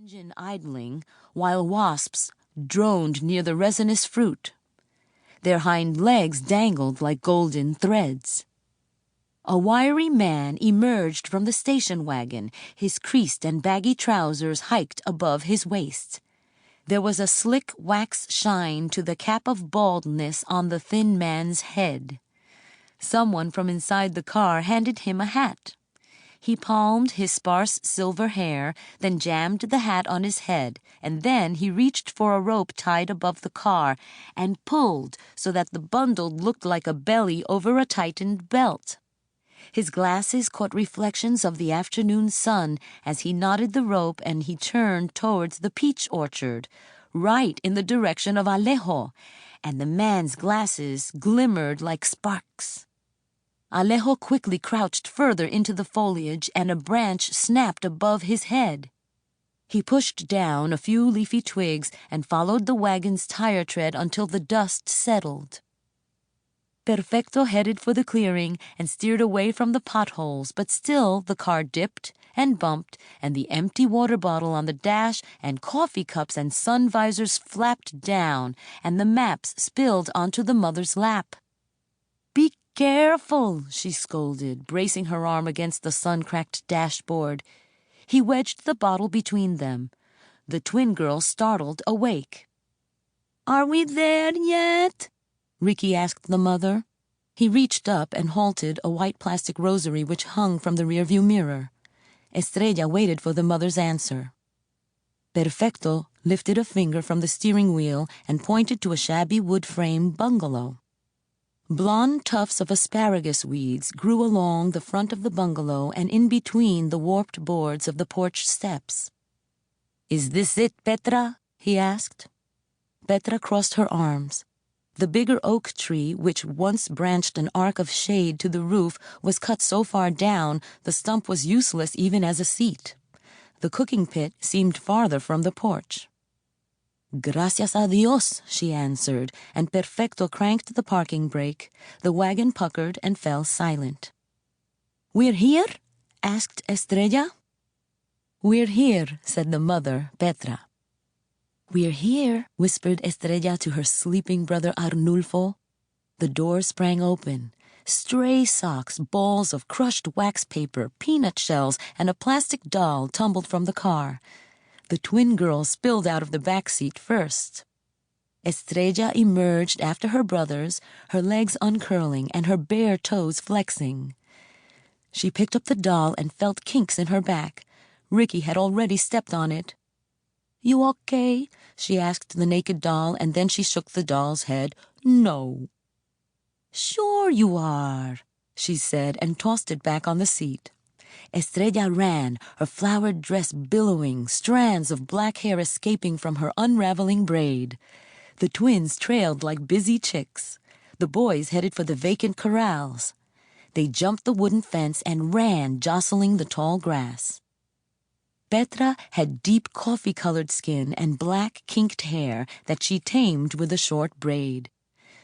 engine idling, while wasps droned near the resinous fruit. Their hind legs dangled like golden threads. A wiry man emerged from the station wagon, his creased and baggy trousers hiked above his waist. There was a slick wax shine to the cap of baldness on the thin man's head. Someone from inside the car handed him a hat. He palmed his sparse silver hair, then jammed the hat on his head, and then he reached for a rope tied above the car and pulled so that the bundle looked like a belly over a tightened belt. His glasses caught reflections of the afternoon sun as he knotted the rope, and he turned towards the peach orchard, right in the direction of Alejo, and the man's glasses glimmered like sparks. Alejo quickly crouched further into the foliage, and a branch snapped above his head. He pushed down a few leafy twigs and followed the wagon's tire tread until the dust settled. Perfecto headed for the clearing and steered away from the potholes, but still the car dipped and bumped, and the empty water bottle on the dash and coffee cups and sun visors flapped down, and the maps spilled onto the mother's lap. "Be careful," she scolded, bracing her arm against the sun-cracked dashboard. He wedged the bottle between them. The twin girls startled awake. "Are we there yet?" Ricky asked the mother. He reached up and halted a white plastic rosary which hung from the rearview mirror. Estrella waited for the mother's answer. Perfecto lifted a finger from the steering wheel and pointed to a shabby wood-frame bungalow. Blonde tufts of asparagus weeds grew along the front of the bungalow and in between the warped boards of the porch steps. "Is this it, Petra?" he asked. Petra crossed her arms. The bigger oak tree, which once branched an arc of shade to the roof, was cut so far down the stump was useless even as a seat. The cooking pit seemed farther from the porch. "Gracias a Dios," she answered, and Perfecto cranked the parking brake. The wagon puckered and fell silent. "We're here?" asked Estrella. "We're here," said the mother, Petra. "We're here," whispered Estrella to her sleeping brother Arnulfo. The door sprang open. Stray socks, balls of crushed wax paper, peanut shells, and a plastic doll tumbled from the car. The twin girls spilled out of the back seat first. Estrella emerged after her brothers, her legs uncurling and her bare toes flexing. She picked up the doll and felt kinks in her back. Ricky had already stepped on it. "You okay?" she asked the naked doll, and then she shook the doll's head. "No." "Sure you are," she said, and tossed it back on the seat. Estrella ran, her flowered dress billowing, strands of black hair escaping from her unraveling braid. The twins trailed like busy chicks. The boys headed for the vacant corrals. They jumped the wooden fence and ran, jostling the tall grass. Petra had deep coffee-colored skin and black kinked hair that she tamed with a short braid.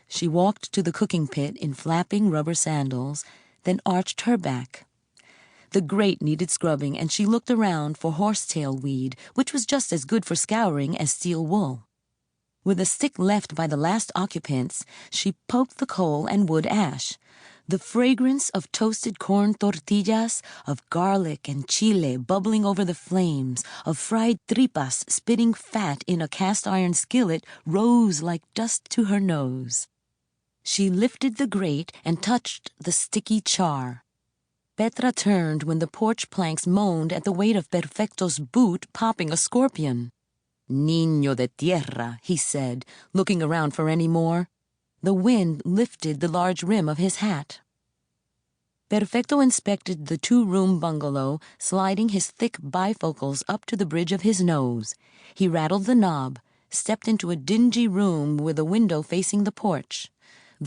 She walked to the cooking pit in flapping rubber sandals, then arched her back. The grate needed scrubbing, and she looked around for horsetail weed, which was just as good for scouring as steel wool. With a stick left by the last occupants, she poked the coal and wood ash. The fragrance of toasted corn tortillas, of garlic and chile bubbling over the flames, of fried tripas spitting fat in a cast-iron skillet rose like dust to her nose. She lifted the grate and touched the sticky char. Petra turned when the porch planks moaned at the weight of Perfecto's boot popping a scorpion. "Niño de tierra," he said, looking around for any more. The wind lifted the large rim of his hat. Perfecto inspected the two-room bungalow, sliding his thick bifocals up to the bridge of his nose. He rattled the knob, stepped into a dingy room with a window facing the porch.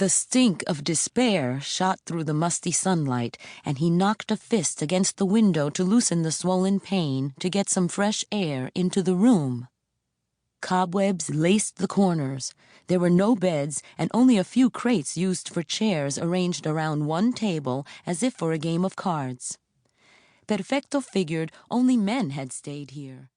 The stink of despair shot through the musty sunlight, and he knocked a fist against the window to loosen the swollen pane to get some fresh air into the room. Cobwebs laced the corners. There were no beds and only a few crates used for chairs arranged around one table as if for a game of cards. Perfecto figured only men had stayed here.